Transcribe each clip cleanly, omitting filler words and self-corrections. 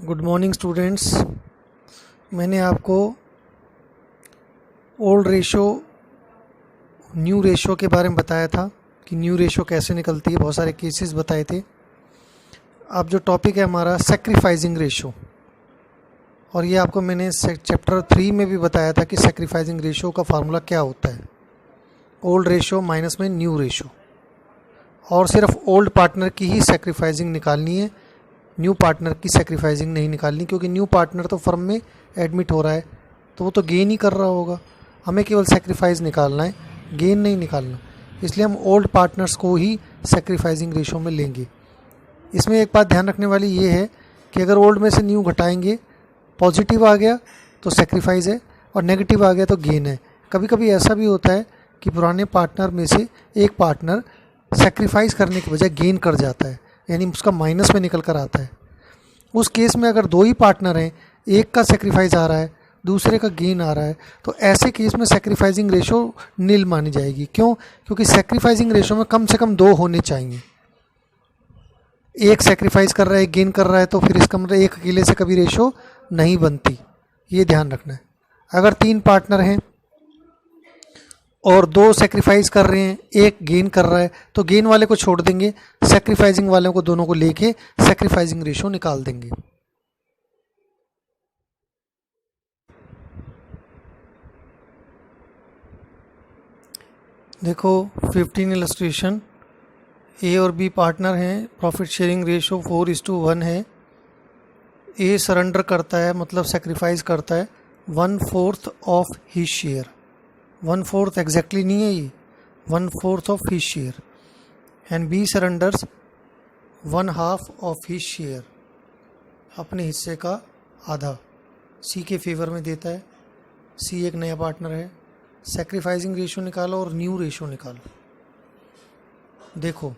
Good morning students. मैंने आपको old ratio new ratio के बारे में बताया था कि न्यू रेशो कैसे निकलती है, बहुत सारे केसेस बताए थे। अब जो टॉपिक है हमारा सैक्रिफाइसिंग रेशो, और ये आपको मैंने चैप्टर 3 में भी बताया था कि सैक्रिफाइसिंग रेशो का फार्मूला क्या होता है। ओल्ड रेशो माइनस में न्यू रेशो, और सिर्फ ओल्ड पार्टनर की ही सैक्रिफाइसिंग निकालनी है, न्यू पार्टनर की सैक्रिफाइसिंग नहीं निकालनी, क्योंकि न्यू पार्टनर तो फर्म में एडमिट हो रहा है तो वो तो गेन ही कर रहा होगा। हमें केवल सैक्रिफाइस निकालना है, गेन नहीं निकालना। इसलिए हम ओल्ड पार्टनर्स को ही सैक्रिफाइसिंग रेशो में लेंगे। इसमें एक बात ध्यान रखने वाली ये है कि अगर ओल्ड में से न्यू घटाएंगे, पॉजिटिव आ गया तो सैक्रिफाइस है और नेगेटिव आ गया तो गेन है। कभी कभी ऐसा भी होता है कि पुराने पार्टनर में से एक पार्टनर सैक्रिफाइस करने की बजाय गेन कर जाता है, यानी उसका माइनस में निकल कर आता है। उस केस में अगर दो ही पार्टनर हैं, एक का सैक्रिफाइस आ रहा है, दूसरे का गेन आ रहा है, तो ऐसे केस में सैक्रिफाइसिंग रेशो नील मानी जाएगी। क्यों? क्योंकि सैक्रिफाइसिंग रेशो में कम से कम दो होने चाहिए। एक सैक्रिफाइस कर रहा है, एक गेन कर रहा है, तो फिर इसका मतलब एक अकेले से कभी रेशो नहीं बनती। ये ध्यान रखना है। अगर तीन पार्टनर हैं और दो सैक्रिफाइस कर रहे हैं, एक गेन कर रहा है, तो गेन वाले को छोड़ देंगे, सैक्रिफाइसिंग वालों को दोनों को लेके सैक्रिफाइसिंग रेशो निकाल देंगे। देखो 15 इलस्ट्रेशन। ए और बी पार्टनर हैं, प्रॉफिट शेयरिंग रेशो 4:1 है। ए सरेंडर करता है, मतलब सैक्रिफाइस करता है 1/4 ऑफ हिज शेयर। 1/4 एग्जैक्टली नहीं है, ये 1/4 of his share. And B surrenders 1/2 of his share, अपने हिस्से का आधा सी के फेवर में देता है। सी एक नया पार्टनर है। सैक्रिफाइसिंग रेशो निकालो और न्यू रेशो निकालो। देखो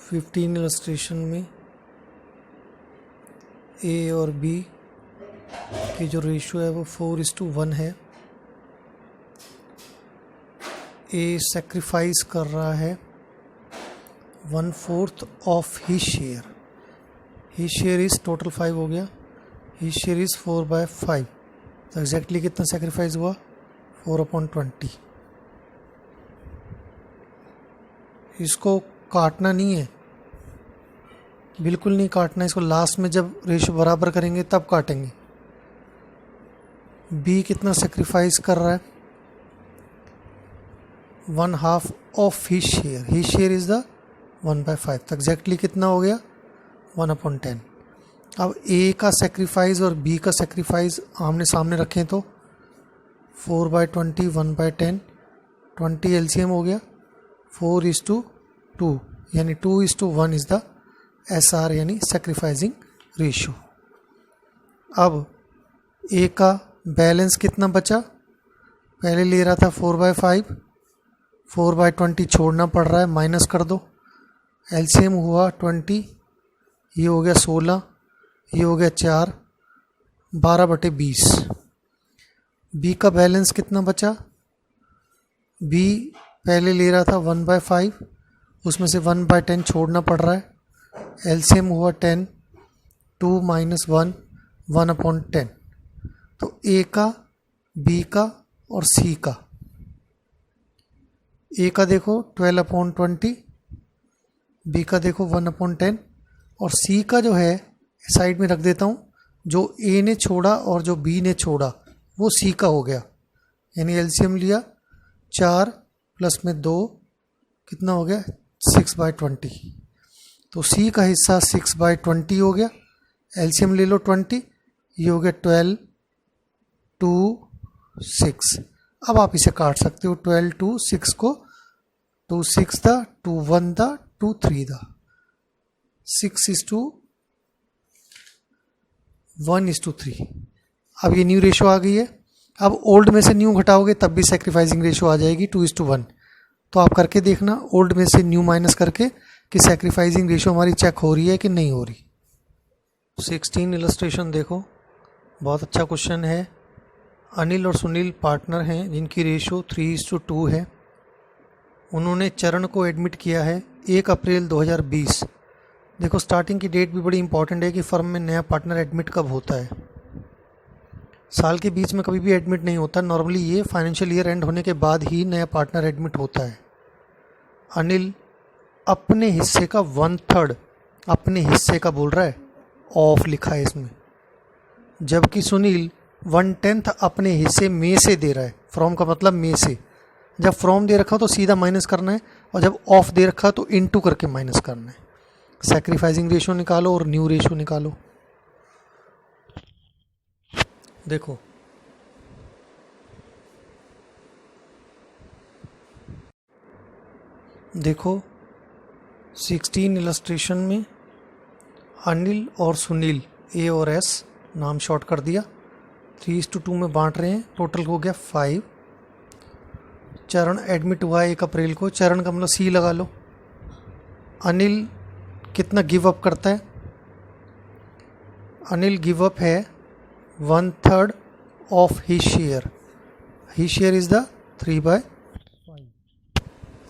15 इलस्ट्रेशन में ए और बी की जो रेशो है वो 4:1 है। ए सैक्रिफाइस कर रहा है 1/4 of his share. His share is total 5 हो गया, हिज शेयर इज 4/5। तो एग्जैक्टली कितना सैक्रिफाइस हुआ? 4/20। इसको काटना नहीं है, बिल्कुल नहीं काटना। इसको लास्ट में जब रेशो बराबर करेंगे तब काटेंगे। बी कितना सैक्रिफाइस कर रहा है? 1/2 of his share. His share is the 1/5। तो एग्जैक्टली कितना हो गया? 1/10। अब ए का सैक्रिफाइस और बी का सैक्रिफाइस आमने सामने रखें तो 4/20, 1/10, 20 एलसीएम हो गया। 4:2, यानी 2:1 इज द SR, यानी सैक्रिफाइसिंग रेशो। अब ए का बैलेंस कितना बचा? पहले ले रहा था 4/5, 4/20 छोड़ना पड़ रहा है, माइनस कर दो। एलसीएम हुआ 20, ये हो गया 16, ये हो गया 4, 12/20। बी का बैलेंस कितना बचा? बी पहले ले रहा था 1/5, उसमें से 1/10 छोड़ना पड़ रहा है। एलसीएम हुआ 10, 2 - 1, 1/10। तो ए का, बी का और सी का, ए का देखो 12/20, बी का देखो 1/10, और सी का जो है साइड में रख देता हूँ। जो ए ने छोड़ा और जो बी ने छोड़ा वो सी का हो गया, यानी एलसीएम लिया 4 प्लस में 2, कितना हो गया? 6/20। तो सी का हिस्सा 6/20 हो गया। एलसीएम ले लो 20, ये हो गया 12, 2, 6। अब आप इसे काट सकते हो। 12, 2, 6 को 2 6 दा, 2 1 दा, 2 3 दा, 6:1:3। अब ये न्यू रेशो आ गई है। अब ओल्ड में से न्यू घटाओगे तब भी सैक्रिफाइसिंग रेशो आ जाएगी 2:1। तो आप करके देखना, ओल्ड में से न्यू माइनस करके, कि सैक्रिफाइसिंग रेशो हमारी चेक हो रही है कि नहीं हो रही। 16 इलस्ट्रेशन देखो, बहुत अच्छा क्वेश्चन है। अनिल और सुनील पार्टनर हैं जिनकी रेशो 3:2 है। उन्होंने चरण को एडमिट किया है 1 अप्रैल 2020 देखो स्टार्टिंग की डेट भी बड़ी इंपॉर्टेंट है कि फर्म में नया पार्टनर एडमिट कब होता है। साल के बीच में कभी भी एडमिट नहीं होता, नॉर्मली ये फाइनेंशियल ईयर एंड होने के बाद ही नया पार्टनर एडमिट होता है। अनिल अपने हिस्से का 1/3 अपने हिस्से का बोल रहा है, ऑफ लिखा है इसमें, जबकि सुनील 1/10 अपने हिस्से में से दे रहा है। फ्रॉम का मतलब में से, जब फ्रॉम दे रखा हो तो सीधा माइनस करना है, और जब ऑफ दे रखा तो इनटू करके माइनस करना है। सैक्रिफाइसिंग रेशियो निकालो और न्यू रेशियो निकालो। देखो देखो 16 इलस्ट्रेशन में अनिल और सुनील, ए और एस नाम शॉर्ट कर दिया, 3:2 में बांट रहे हैं, टोटल हो गया 5। चरण एडमिट हुआ 1 अप्रैल को, चरण का मतलब सी लगा लो। अनिल कितना गिव अप करता है? अनिल गिव अप है 1/3 of he share. He share is the 3/5।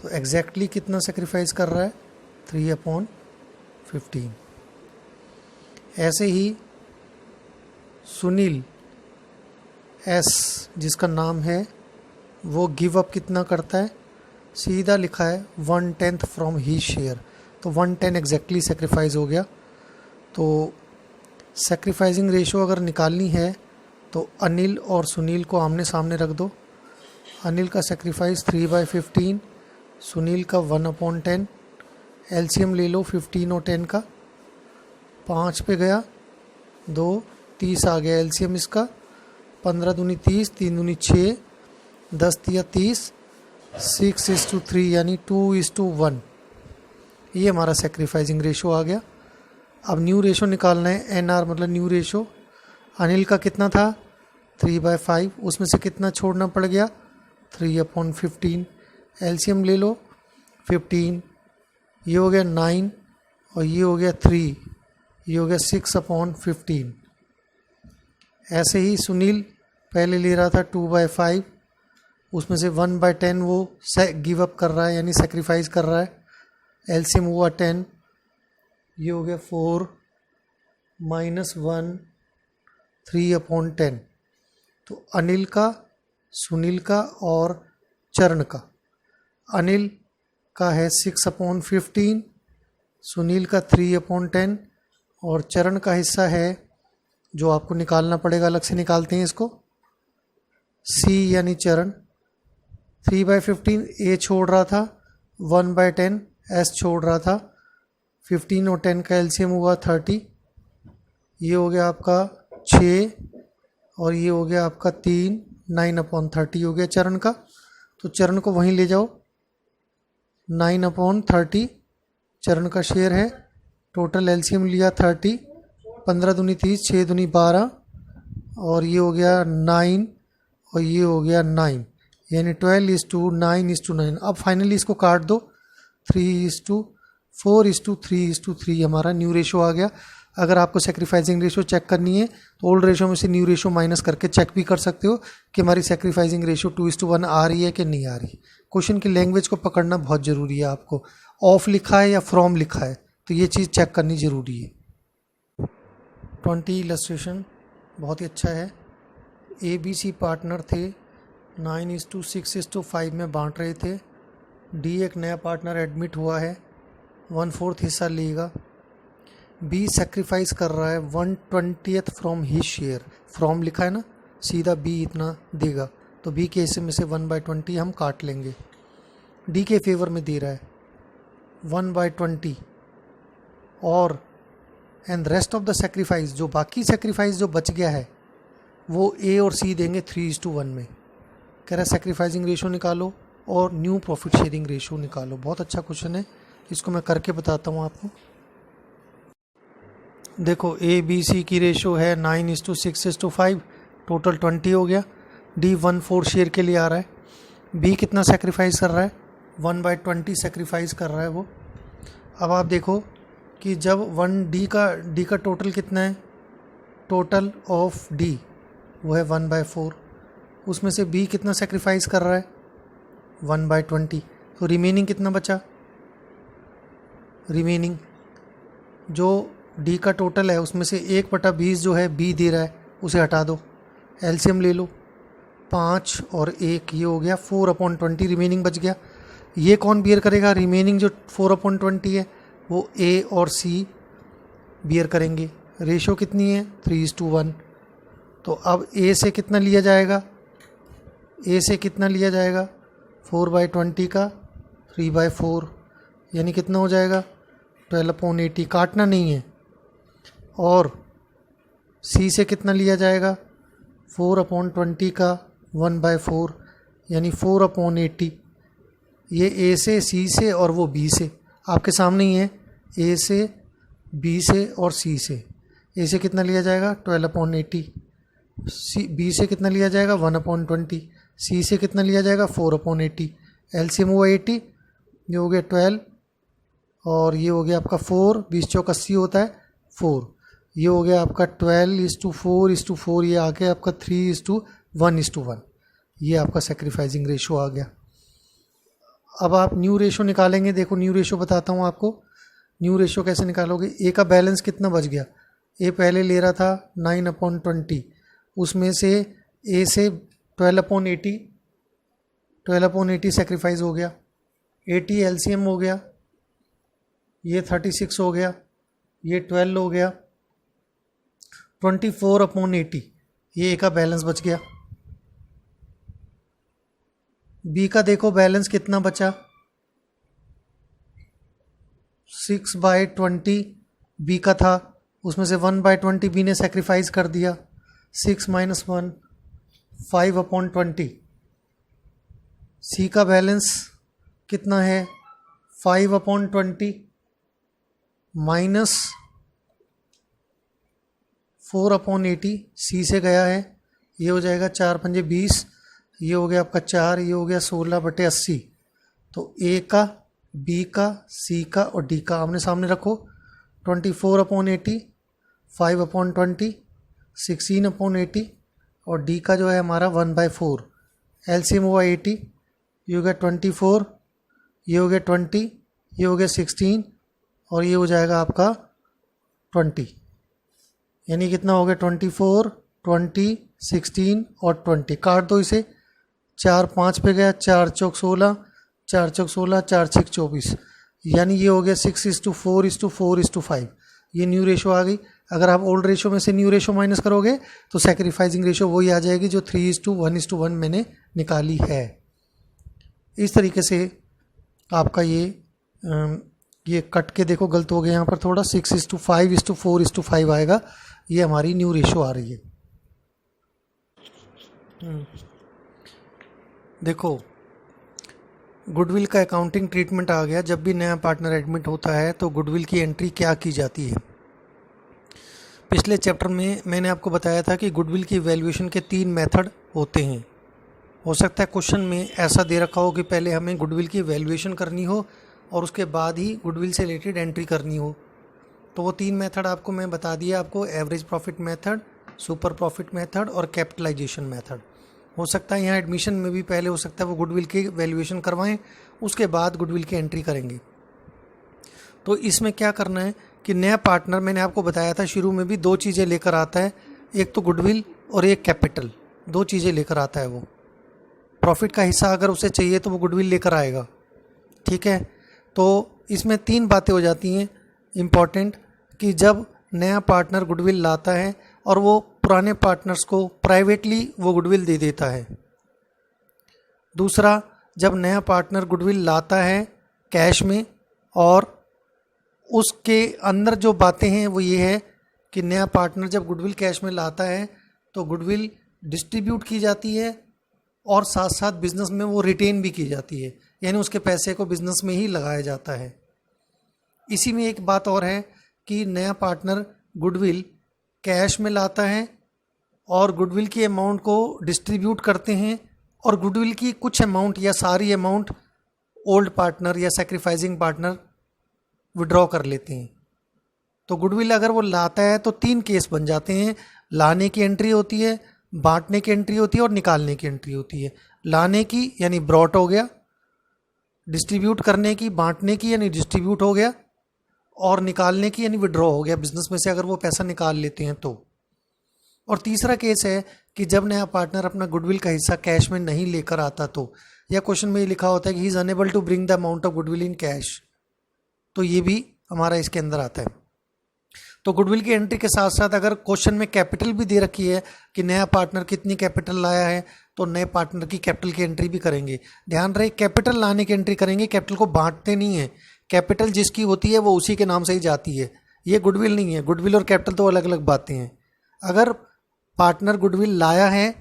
तो एग्जैक्टली कितना सेक्रीफाइस कर रहा है? 3/15। ऐसे ही सुनील एस जिसका नाम है, वो गिव अप कितना करता है? सीधा लिखा है 1/10 फ्रॉम ही शेयर, तो 1/10 एग्जैक्टली सेक्रीफाइस हो गया। तो सेक्रीफाइसिंग रेशियो अगर निकालनी है तो अनिल और सुनील को आमने सामने रख दो। अनिल का सेक्रीफाइस 3/15, सुनील का 1/10। एलसीएम ले लो 15 और 10 का, 5 पे गया 2, 30 आ गया एलसीएम इसका, 15 दूनी 30, 3 दूनी 6, 10 तिया 30, 6:3 यानी 2:1। ये हमारा सेक्रीफाइसिंग रेशियो आ गया। अब न्यू रेशो निकालना है, एनआर मतलब न्यू रेशो। अनिल का कितना था? 3/5, उसमें से कितना छोड़ना पड़ गया? 3/15। एलसीएम ले लो 15, ये हो गया 9 और ये हो गया 3, ये हो गया 6/15। ऐसे ही सुनील पहले ले रहा था 2/5, उसमें से 1/10 वो गिव अप कर रहा है यानी सेक्रीफाइस कर रहा है। एलसीएम हुआ 10, ये हो गया 4 -1 3/10। तो अनिल का, सुनील का और चरण का, अनिल का है 6/15, सुनील का 3/10 और चरण का हिस्सा है जो आपको निकालना पड़ेगा, अलग से निकालते हैं इसको, सी यानी चरण। 3/15 ए छोड़ रहा था, 1/10 एस छोड़ रहा था, 15 और 10 का एलसीएम हुआ 30, ये हो गया आपका 6 और ये हो गया आपका 3, 9/30 हो गया चरण का। तो चरण को वहीं ले जाओ, 9/30 चरण का शेयर है। टोटल एलसीएम लिया 30, 15 दूनी 30, 6 दूनी 12 और ये हो गया 9 और ये हो गया 9, यानी 12:9:9। अब फाइनली इसको काट दो, 3:4:3:3 हमारा न्यू रेशो आ गया। अगर आपको सेक्रीफाइसिंग रेशो चेक करनी है तो ओल्ड रेशो में से न्यू रेशो माइनस करके चेक भी कर सकते हो कि हमारी सेक्रीफाइसिंग रेशो 2:1 आ रही है कि नहीं आ रही। क्वेश्चन की लैंग्वेज को पकड़ना बहुत ज़रूरी है। आपको ऑफ लिखा है या फ्रॉम लिखा है तो ये चीज़ चेक करनी ज़रूरी है। 20 इलस्ट्रेशन बहुत ही अच्छा है। ABC पार्टनर थे, 9:6:5 में बांट रहे थे। डी एक नया पार्टनर एडमिट हुआ है, 1/4 हिस्सा लेगा। बी सेक्रीफाइस कर रहा है 1/20 फ्रॉम ही शेयर, फ्रॉम लिखा है ना, सीधा बी इतना देगा, तो बी के हिस्से में से 1/20 हम काट लेंगे। डी के फेवर में दे रहा है 1/20 और and rest of the sacrifice, जो बाकी सेक्रीफाइस जो बच गया है वो ए और सी देंगे 3:1 में। कह रहा है सेक्रीफाइसिंग रेशो निकालो और न्यू प्रॉफिट शेयरिंग रेशो निकालो। बहुत अच्छा क्वेश्चन है, इसको मैं करके बताता हूँ आपको। देखो ABC की रेशो है 9:6:5, टोटल 20 हो गया। डी 1/4 शेयर के लिए आ रहा है। बी कितना सेक्रीफाइस कर रहा है? 1/20 सेक्रीफाइस कर रहा है वो। अब आप देखो कि जब डी का टोटल कितना है, टोटल ऑफ डी वो है 1/4, उसमें से बी कितना सेक्रीफाइस कर रहा है? 1/20। तो रिमेनिंग कितना बचा? रिमेनिंग जो डी का टोटल है उसमें से 1/20 जो है बी दे रहा है उसे हटा दो, एलसीएम ले लो, 5 और 1 ये हो गया 4/20, रिमेनिंग बच गया। ये कौन बियर करेगा? रिमेनिंग जो 4/20 है वो ए और सी बियर करेंगे। रेशो कितनी है? 3:1। तो अब ए से कितना लिया जाएगा? ए से कितना लिया जाएगा? 4/20 का 3/4 यानी कितना हो जाएगा? 12/80। काटना नहीं है। और सी से कितना लिया जाएगा? 4/20 का 1/4 यानी 4/80। ये ए से, सी से और वो बी से आपके सामने ही है। ए से, बी से और सी से। ए से कितना लिया जाएगा? 12/80। सी बी से कितना लिया जाएगा? 1/20। सी से कितना लिया जाएगा? 4/80। एलसीएम हुआ 80, ये हो गया 12 और ये हो गया आपका 4, 20 चौक 80 होता है 4। ये हो गया आपका 12:4:4, ये आ गया आपका 3:1:1। ये आपका सेक्रीफाइसिंग रेशो आ गया। अब आप न्यू रेशो निकालेंगे। देखो न्यू रेशो बताता हूँ आपको। न्यू रेशो कैसे निकालोगे? ए का बैलेंस कितना बच गया? ए पहले ले रहा था 9/20, उसमें से ए से 12/80 सेक्रीफाइस हो गया। 80 एलसीएम हो गया, ये 36 हो गया, ये 12 हो गया, 24/80 ये ए का बैलेंस बच गया। बी का देखो बैलेंस कितना बचा? 6/20 बी का था, उसमें से 1/20 बी ने सेक्रीफाइस कर दिया। 6 - 1 5/20। सी का बैलेंस कितना है? 5/20 माइनस 4/80 सी से गया है, ये हो जाएगा 4×5 = 20, ये हो गया आपका 4, ये हो गया 16/80। तो ए का, बी का, सी का और डी का आमने सामने रखो। 24/80, 5/20, 16/80 और डी का जो है हमारा 1/4। एलसीएम हुआ 80, ये हो गया 24, ये हो गया 20, ये हो गया 16 और ये हो जाएगा आपका 20। यानी कितना हो गया? 24, 20, 16 और 20। काट दो इसे। 4 5 पे गया, 4 चौक 16, 4 चौक 16, 4 6 24। यानी ये हो गया 6:4:4:5। ये न्यू रेशो आ गई। अगर आप ओल्ड रेशो में से न्यू रेशो माइनस करोगे तो सेक्रीफाइसिंग रेशो वही आ जाएगी जो 3:1:1 मैंने निकाली है। इस तरीके से आपका ये कट के देखो गलत हो गया यहाँ पर थोड़ा। 6:5:4:5 आएगा। ये हमारी न्यू रेशो आ रही है। देखो गुडविल का अकाउंटिंग ट्रीटमेंट आ गया। जब भी नया पार्टनर एडमिट होता है तो गुडविल की एंट्री क्या की जाती है। पिछले चैप्टर में मैंने आपको बताया था कि गुडविल की वैल्यूएशन के 3 मेथड होते हैं। हो सकता है क्वेश्चन में ऐसा दे रखा हो कि पहले हमें गुडविल की वैल्यूएशन करनी हो और उसके बाद ही गुडविल से रिलेटेड एंट्री करनी हो। तो वो 3 मेथड आपको मैं बता दिया आपको, average profit method, super profit method और कैपिटलाइजेशन मेथड। हो सकता है यहाँ एडमिशन में भी पहले हो सकता है वो गुडविल की वैल्यूएशन करवाएं, उसके बाद गुडविल की एंट्री करेंगे। तो इसमें क्या करना है कि नया पार्टनर, मैंने आपको बताया था शुरू में भी, 2 चीज़ें लेकर आता है। एक तो गुडविल और एक कैपिटल, 2 चीज़ें लेकर आता है वो। प्रॉफिट का हिस्सा अगर उसे चाहिए तो वो गुडविल लेकर आएगा, ठीक है। तो इसमें 3 बातें हो जाती हैं इम्पॉर्टेंट, कि जब नया पार्टनर गुडविल लाता है और वो पुराने पार्टनर्स को प्राइवेटली वो गुडविल दे देता है। दूसरा, जब नया पार्टनर गुडविल लाता है कैश में और उसके अंदर जो बातें हैं वो ये है कि नया पार्टनर जब गुडविल कैश में लाता है तो गुडविल डिस्ट्रीब्यूट की जाती है और साथ साथ बिजनेस में वो रिटेन भी की जाती है, यानी उसके पैसे को बिजनेस में ही लगाया जाता है। इसी में एक बात और है कि नया पार्टनर गुडविल कैश में लाता है और गुडविल की अमाउंट को डिस्ट्रीब्यूट करते हैं और गुडविल की कुछ अमाउंट या सारी अमाउंट ओल्ड पार्टनर या सेक्रीफाइसिंग पार्टनर विड्रॉ कर लेते हैं। तो गुडविल अगर वो लाता है तो 3 केस बन जाते हैं। लाने की एंट्री होती है, बांटने की एंट्री होती है और निकालने की एंट्री होती है। लाने की यानी ब्रॉट हो गया, डिस्ट्रीब्यूट करने की, बांटने की यानी डिस्ट्रीब्यूट हो गया, और निकालने की यानी विड्रॉ हो गया बिजनेस में से अगर वो पैसा निकाल लेते हैं तो। और तीसरा केस है कि जब नया पार्टनर अपना गुडविल का हिस्सा कैश में नहीं लेकर आता तो, या क्वेश्चन में ये लिखा होता है कि he is unable to bring the amount of goodwill in cash, तो ये भी हमारा इसके अंदर आता है। तो गुडविल की एंट्री के साथ साथ अगर क्वेश्चन में कैपिटल भी दे रखी है कि नया पार्टनर कितनी कैपिटल लाया है, तो नए पार्टनर की कैपिटल की एंट्री भी करेंगे। ध्यान रहे कैपिटल लाने की एंट्री करेंगे, कैपिटल को बांटते नहीं है। कैपिटल जिसकी होती है वो उसी के नाम से ही जाती है, ये गुडविल नहीं है। गुडविल और कैपिटल तो अलग अलग बातें हैं। अगर पार्टनर गुडविल लाया है,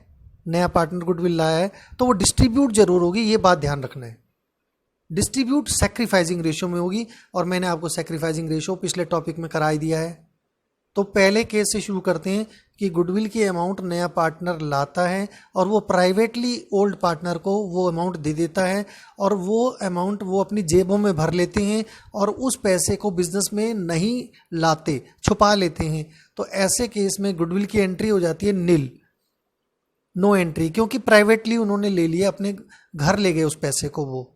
नया पार्टनर गुडविल लाया है, तो वो डिस्ट्रीब्यूट जरूर होगी, ये बात ध्यान रखना है। डिस्ट्रीब्यूट सैक्रिफाइसिंग रेशियो में होगी, और मैंने आपको सैक्रिफाइसिंग रेशियो पिछले टॉपिक में करा ही दिया है। तो पहले केस से शुरू करते हैं कि गुडविल की अमाउंट नया पार्टनर लाता है और वो प्राइवेटली ओल्ड पार्टनर को वो अमाउंट दे देता है, और वो अमाउंट वो अपनी जेबों में भर लेते हैं और उस पैसे को बिजनेस में नहीं लाते, छुपा लेते हैं। तो ऐसे केस में गुडविल की एंट्री हो जाती है नील, नो एंट्री, क्योंकि प्राइवेटली उन्होंने ले लिया, अपने घर ले गए उस पैसे को वो।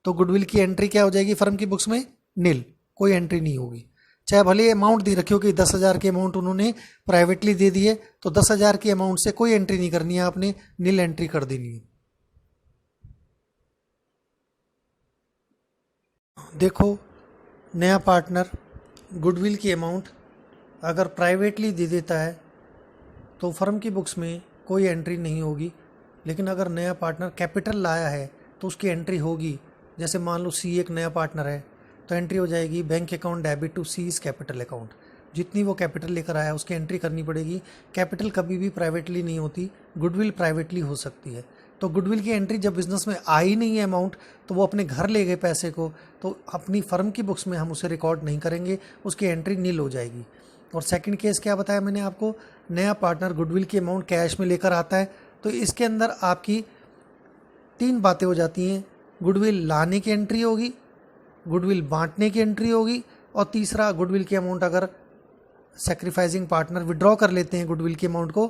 तो गुडविल की एंट्री क्या हो जाएगी फर्म की बुक्स में? नील, कोई एंट्री नहीं होगी। चाहे भले अमाउंट दे रखी हो कि 10,000 की अमाउंट उन्होंने प्राइवेटली दे दी है, तो 10,000 की अमाउंट से कोई एंट्री नहीं करनी है, आपने नील एंट्री कर देनी है। देखो, नया पार्टनर गुडविल की अमाउंट अगर प्राइवेटली दे देता है तो फर्म की बुक्स में कोई एंट्री नहीं होगी, लेकिन अगर नया पार्टनर कैपिटल लाया है तो उसकी एंट्री होगी। जैसे मान लो सी एक नया पार्टनर है, तो एंट्री हो जाएगी bank account debit to C's capital account. जितनी वो कैपिटल लेकर आया उसकी एंट्री करनी पड़ेगी। कैपिटल कभी भी प्राइवेटली नहीं होती, गुडविल प्राइवेटली हो सकती है। तो गुडविल की एंट्री जब बिजनेस में आई नहीं है अमाउंट, तो वो अपने घर ले गए पैसे को, तो अपनी फर्म की बुक्स में हम उसे रिकॉर्ड नहीं करेंगे, उसकी एंट्री नील हो जाएगी। और सेकंड केस क्या बताया मैंने आपको, नया पार्टनर गुडविल की अमाउंट कैश में लेकर आता है, तो इसके अंदर आपकी 3 बातें हो जाती हैं। गुडविल लाने की एंट्री होगी, गुडविल बांटने की एंट्री होगी, और तीसरा गुडविल की अमाउंट अगर सैक्रिफाइसिंग पार्टनर विड्रॉ कर लेते हैं गुडविल की अमाउंट को,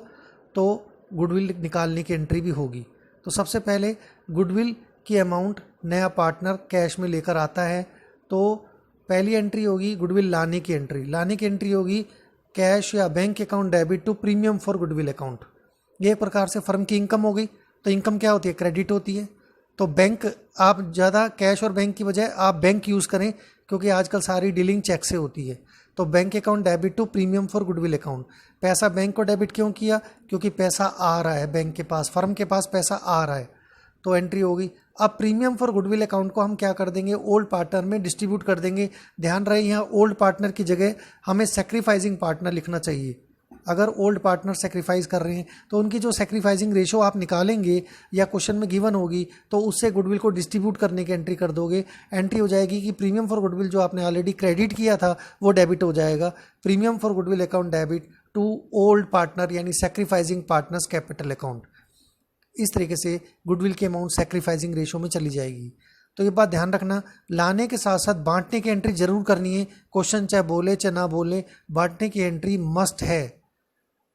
तो गुडविल निकालने की एंट्री भी होगी। तो सबसे पहले गुडविल की अमाउंट नया पार्टनर कैश में लेकर आता है, तो पहली एंट्री होगी गुडविल लाने की एंट्री। लाने की एंट्री होगी कैश या bank account debit to premium for goodwill account. ये एक प्रकार से फर्म की इनकम हो गई। तो इनकम क्या होती है? क्रेडिट होती है। तो बैंक, आप ज़्यादा कैश और बैंक की बजाय आप बैंक यूज़ करें, क्योंकि आजकल सारी डीलिंग चेक से होती है। तो bank account debit to premium for goodwill account. पैसा बैंक को डेबिट क्यों किया? क्योंकि पैसा आ रहा है बैंक के पास, फर्म के पास पैसा आ रहा है, तो एंट्री होगी। अब प्रीमियम फॉर गुडविल अकाउंट को हम क्या कर देंगे? ओल्ड पार्टनर में डिस्ट्रीब्यूट कर देंगे। ध्यान रहे यहाँ ओल्ड पार्टनर की जगह हमें सैक्रिफाइसिंग पार्टनर लिखना चाहिए। अगर ओल्ड पार्टनर सेक्रीफाइस कर रहे हैं तो उनकी जो सेक्रीफाइसिंग रेशो आप निकालेंगे या क्वेश्चन में गिवन होगी, तो उससे गुडविल को डिस्ट्रीब्यूट करने की एंट्री कर दोगे। एंट्री हो जाएगी कि प्रीमियम फॉर गुडविल जो आपने ऑलरेडी क्रेडिट किया था वो डेबिट हो जाएगा। Premium for goodwill account debit to old partner यानी सेक्रीफाइसिंग पार्टनर्स कैपिटल अकाउंट। इस तरीके से गुडविल की अमाउंट सेक्रीफाइसिंग रेशो में चली जाएगी। तो ये बात ध्यान रखना, लाने के साथ साथ बांटने की एंट्री जरूर करनी है। क्वेश्चन चाहे बोले चाहे ना बोले, बांटने की एंट्री मस्ट है।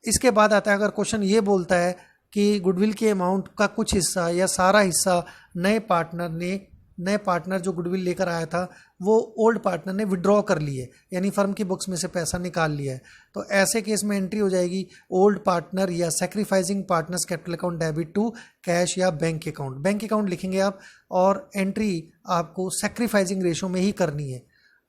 इसके बाद आता है, अगर क्वेश्चन ये बोलता है कि गुडविल के अमाउंट का कुछ हिस्सा या सारा हिस्सा नए पार्टनर जो गुडविल लेकर आया था वो ओल्ड पार्टनर ने विड्रॉ कर लिए, यानी फर्म की बुक्स में से पैसा निकाल लिया है, तो ऐसे केस में एंट्री हो जाएगी ओल्ड पार्टनर या sacrificing partners capital account debit to cash या बैंक अकाउंट। बैंक अकाउंट लिखेंगे आप, और एंट्री आपको सैक्रिफाइसिंग रेशो में ही करनी है।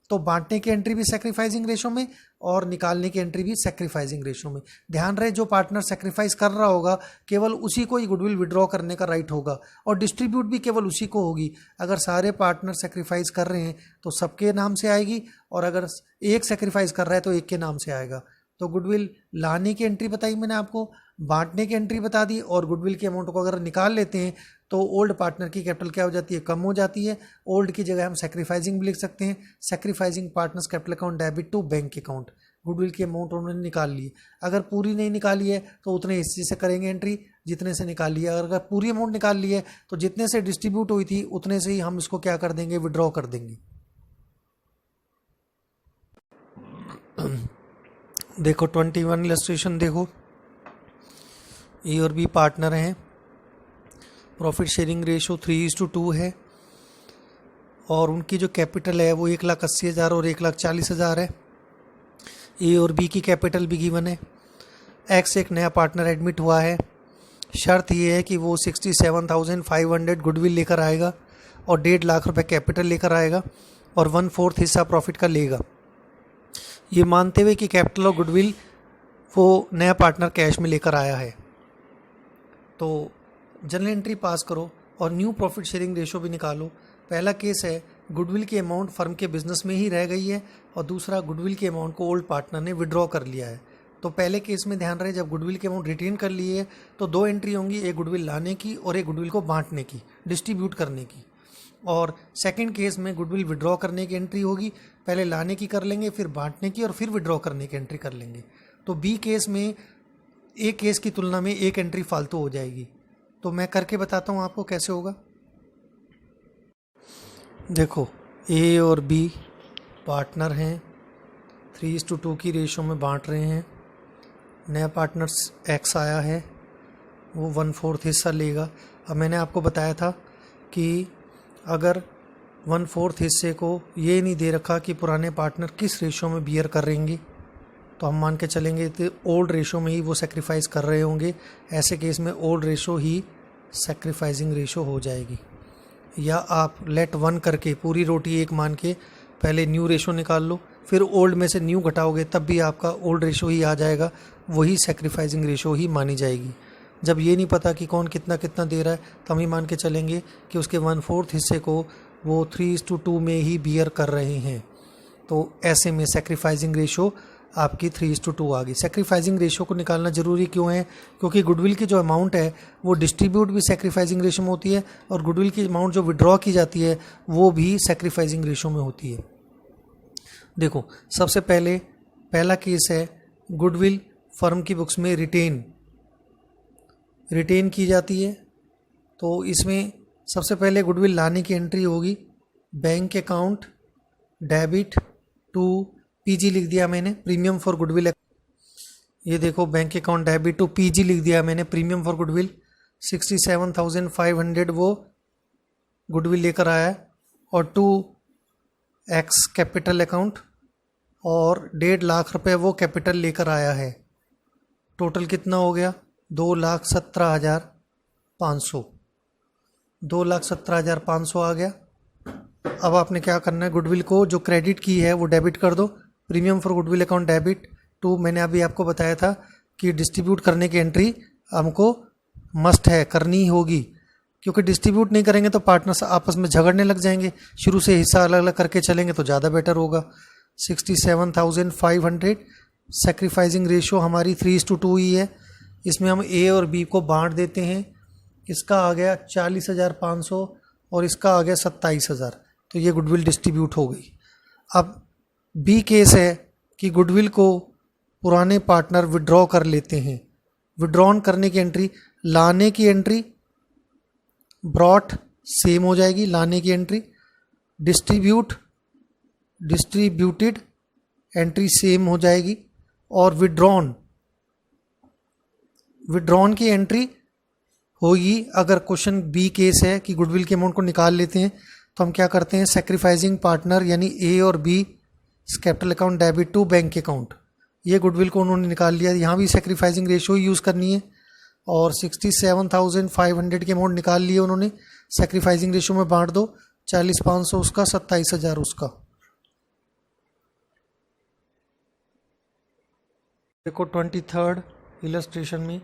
तो बांटने की एंट्री भी सैक्रिफाइसिंग रेशो में और निकालने की एंट्री भी सैक्रिफाइसिंग रेशो में। ध्यान रहे, जो पार्टनर सैक्रिफाइस कर रहा होगा केवल उसी को ही गुडविल विड्रॉ करने का राइट होगा, और डिस्ट्रीब्यूट भी केवल उसी को होगी। अगर सारे पार्टनर सैक्रिफाइस कर रहे हैं तो सबके नाम से आएगी, और अगर एक सैक्रिफाइस कर रहा है तो एक के नाम से आएगा। तो गुडविल लाने की एंट्री बताई मैंने आपको, बांटने की एंट्री बता दी, और गुडविल के अमाउंट को अगर निकाल लेते हैं तो ओल्ड पार्टनर की कैपिटल क्या हो जाती है? कम हो जाती है। ओल्ड की जगह हम सैक्रिफाइसिंग भी लिख सकते हैं, sacrificing partners capital account debit to bank account. Goodwill की अमाउंट उन्होंने निकाल ली, अगर पूरी नहीं निकाली है तो उतने हिस्से से करेंगे एंट्री जितने से निकाली है। अगर पूरी अमाउंट निकाल ली है तो जितने से डिस्ट्रीब्यूट हुई थी उतने से ही हम इसको क्या कर देंगे? विड्रॉ कर देंगे। देखो 21 इलस्ट्रेशन देखो, ए और बी पार्टनर हैं, प्रॉफिट शेयरिंग रेशो 3:2 है, और उनकी जो कैपिटल है वो 1,80,000 और 1,40,000 है। ए और बी की कैपिटल भी गिवन है। एक्स एक नया पार्टनर एडमिट हुआ है। शर्त ये है कि वो 67,500 गुडविल लेकर आएगा और 1.5 लाख रुपए कैपिटल लेकर आएगा और 1/4 हिस्सा प्रॉफिट का लेगा। ये मानते हुए कि कैपिटल और गुडविल वो नया पार्टनर कैश में लेकर आया है। तो जर्नल एंट्री पास करो और न्यू प्रॉफिट शेयरिंग रेशो भी निकालो। पहला केस है गुडविल की अमाउंट फर्म के बिजनेस में ही रह गई है और दूसरा गुडविल की अमाउंट को ओल्ड पार्टनर ने विड्रॉ कर लिया है। तो पहले केस में ध्यान रहे, जब गुडविल की अमाउंट रिटेन कर ली है तो 2 एंट्री होंगी, एक गुडविल लाने की और एक गुडविल को बांटने की, डिस्ट्रीब्यूट करने की। और सेकंड केस में गुडविल विड्रॉ करने की एंट्री होगी, पहले लाने की कर लेंगे, फिर बांटने की और फिर विड्रॉ करने की एंट्री कर लेंगे। तो बी केस में ए केस की तुलना में एक एंट्री फालतू हो जाएगी। तो मैं करके बताता हूँ आपको कैसे होगा। देखो, ए और बी पार्टनर हैं, 3:2 की रेशो में बांट रहे हैं। नया पार्टनर एक्स आया है, वो 1/4 हिस्सा लेगा। अब मैंने आपको बताया था कि अगर 1/4 हिस्से को ये नहीं दे रखा कि पुराने पार्टनर किस रेशो में बियर करेंगे, तो हम मान के चलेंगे तो ओल्ड रेशो में ही वो सेक्रीफाइस कर रहे होंगे। ऐसे केस में ओल्ड रेशो ही सेक्रीफाइसिंग रेशो हो जाएगी। या आप लेट 1 करके पूरी रोटी एक मान के पहले न्यू रेशो निकाल लो, फिर ओल्ड में से न्यू घटाओगे तब भी आपका ओल्ड रेशो ही आ जाएगा, वही सेक्रीफाइसिंग रेशो ही मानी जाएगी। जब ये नहीं पता कि कौन कितना कितना दे रहा है तो हम ही मान के चलेंगे कि उसके 1/4 हिस्से को वो 3:2 में ही बियर कर रहे हैं। तो ऐसे में सेक्रीफाइसिंग रेशो आपकी 3:2 आ गई। सेक्रीफाइसिंग रेशो को निकालना ज़रूरी क्यों है? क्योंकि गुडविल की जो अमाउंट है वो डिस्ट्रीब्यूट भी सेक्रीफाइसिंग रेशो में होती है और गुडविल की अमाउंट जो विड्रॉ की जाती है वो भी सेक्रीफाइसिंग रेशो में होती है। देखो, सबसे पहले पहला केस है गुडविल फर्म की बुक्स में रिटेन की जाती है। तो इसमें सबसे पहले गुडविल लाने की एंट्री होगी, bank account debit to PG लिख दिया मैंने, प्रीमियम फॉर गुडविल। ये देखो, bank account debit to PG लिख दिया मैंने, प्रीमियम फॉर गुडविल। 67,500 वो गुडविल लेकर आया है और 2x कैपिटल अकाउंट और 1.5 लाख रुपए वो कैपिटल लेकर आया है। टोटल कितना हो गया? 2,17,500। 2,17,500 आ गया। अब आपने क्या करना है, गुडविल को जो क्रेडिट की है वो डेबिट कर दो। Premium for goodwill account debit to, मैंने अभी आपको बताया था कि डिस्ट्रीब्यूट करने की एंट्री हमको मस्ट है, करनी होगी, क्योंकि डिस्ट्रीब्यूट नहीं करेंगे तो पार्टनर्स आपस में झगड़ने लग जाएंगे। शुरू से हिस्सा अलग अलग करके चलेंगे तो ज़्यादा बेटर होगा। 67,500 सेक्रीफाइसिंग रेशो हमारी 3:2 ही है। इसमें हम ए और बी को बांट देते हैं। इसका आ गया 40,500 और इसका आ गया 27,000। तो ये गुडविल डिस्ट्रीब्यूट हो गई। अब बी केस है कि गुडविल को पुराने पार्टनर विड्रॉ कर लेते हैं। विड्रॉन करने की एंट्री, लाने की एंट्री ब्रॉट सेम हो जाएगी, लाने की एंट्री। डिस्ट्रीब्यूटेड एंट्री सेम हो जाएगी और विड्रॉन की एंट्री होगी। अगर क्वेश्चन बी केस है कि गुडविल के अमाउंट को निकाल लेते हैं तो हम क्या करते हैं, सेक्रीफाइसिंग पार्टनर यानी ए और B capital account debit to bank account, ये गुडविल को उन्होंने निकाल लिया। यहाँ भी सेक्रीफाइसिंग रेशियो यूज़ करनी है और 67,500 के अमाउंट निकाल लिए उन्होंने। सेक्रीफाइसिंग रेशियो में बांट दो, 40,500 उसका, 27,000 उसका। देखो 23rd इलस्ट्रेशन में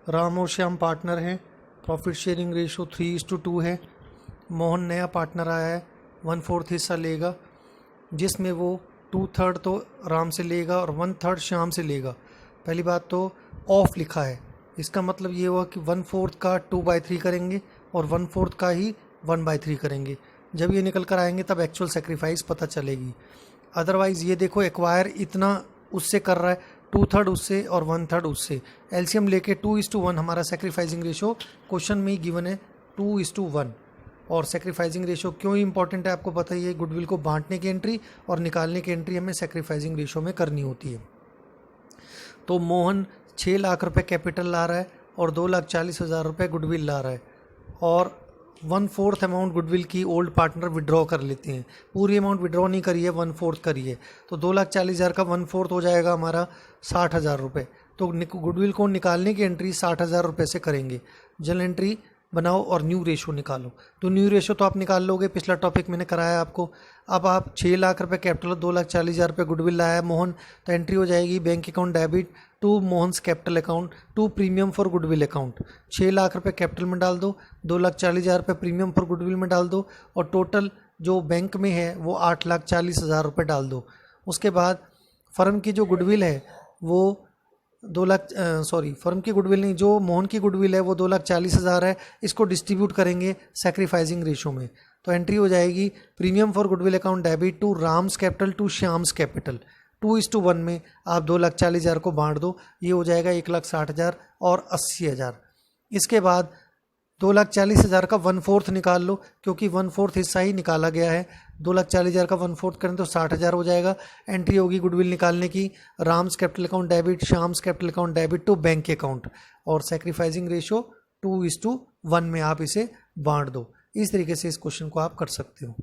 राम और श्याम पार्टनर हैं, प्रॉफिट शेयरिंग रेशियो 3:2 है। मोहन नया पार्टनर आया है, 1/4 हिस्सा लेगा, जिसमें वो 2/3 तो राम से लेगा और 1/3 श्याम से लेगा। पहली बात तो ऑफ लिखा है, इसका मतलब ये हुआ कि 1/4 का 2/3 करेंगे और 1/4 का ही 1/3 करेंगे। जब ये निकल कर आएंगे तब एक्चुअल सेक्रीफाइस पता चलेगी। अदरवाइज़ ये देखो, एक्वायर इतना उससे कर रहा है, 2/3 उससे और 1/3 उससे, एलसीएम लेके 2:1 हमारा सेक्रीफाइसिंग रेशो क्वेश्चन में ही गिवन है 2:1। और सेक्रीफाइसिंग रेशो क्यों इंपॉर्टेंट है आपको पता ही है, गुडविल को बांटने की एंट्री और निकालने की एंट्री हमें सेक्रीफाइसिंग रेशो में करनी होती है। तो मोहन 6 लाख रुपए कैपिटल ला रहा है और 2,40,000 रुपये गुडविल ला रहा है और 1/4 अमाउंट गुडविल की ओल्ड पार्टनर विड्रॉ कर लेते हैं। पूरी अमाउंट विड्रॉ नहीं करी है, 1/4 करी है, तो 2,40,000 का 1/4 हो जाएगा हमारा 60,000 रुपये। तो गुडविल को निकालने की एंट्री 60,000 रुपये से करेंगे। जनरल एंट्री बनाओ और न्यू रेशो निकालो। तो न्यू रेशो तो आप निकाल लोगे, पिछला टॉपिक मैंने कराया आपको। अब आप 6 लाख रुपये कैपिटल, 2,40,000 रुपये गुडविल लाया है मोहन, तो एंट्री हो जाएगी bank account debit to Mohan's capital account to premium for goodwill account. 6 lakh रुपये कैपिटल में डाल दो, 2,40,000 रुपये प्रीमियम फॉर गुडविल में डाल दो, और टोटल जो बैंक में है वो 8,40,000 रुपये डाल दो। उसके बाद फर्म की जो गुडविल है वो फर्म की गुडविल नहीं, जो मोहन की गुडविल है वो 2,40,000 है। इसको डिस्ट्रीब्यूट करेंगे सैक्रिफाइसिंग रेशो में। तो एंट्री हो जाएगी premium for goodwill account debit to Ram's capital to Shyam's capital, 2:1 में आप 2,40,000 को बांट दो, ये हो जाएगा 1,60,000 और 80,000। इसके बाद 2,40,000 का 1/4 निकाल लो, क्योंकि 1/4 हिस्सा ही निकाला गया है। 2,40,000 का 1/4 करें तो 60,000 हो जाएगा। एंट्री होगी गुडविल निकालने की, Ram's capital account debit Shyam's capital account debit to bank account, और सैक्रिफाइसिंग रेशो 2:1 में आप इसे बांट दो। इस तरीके से इस क्वेश्चन को आप कर सकते हो।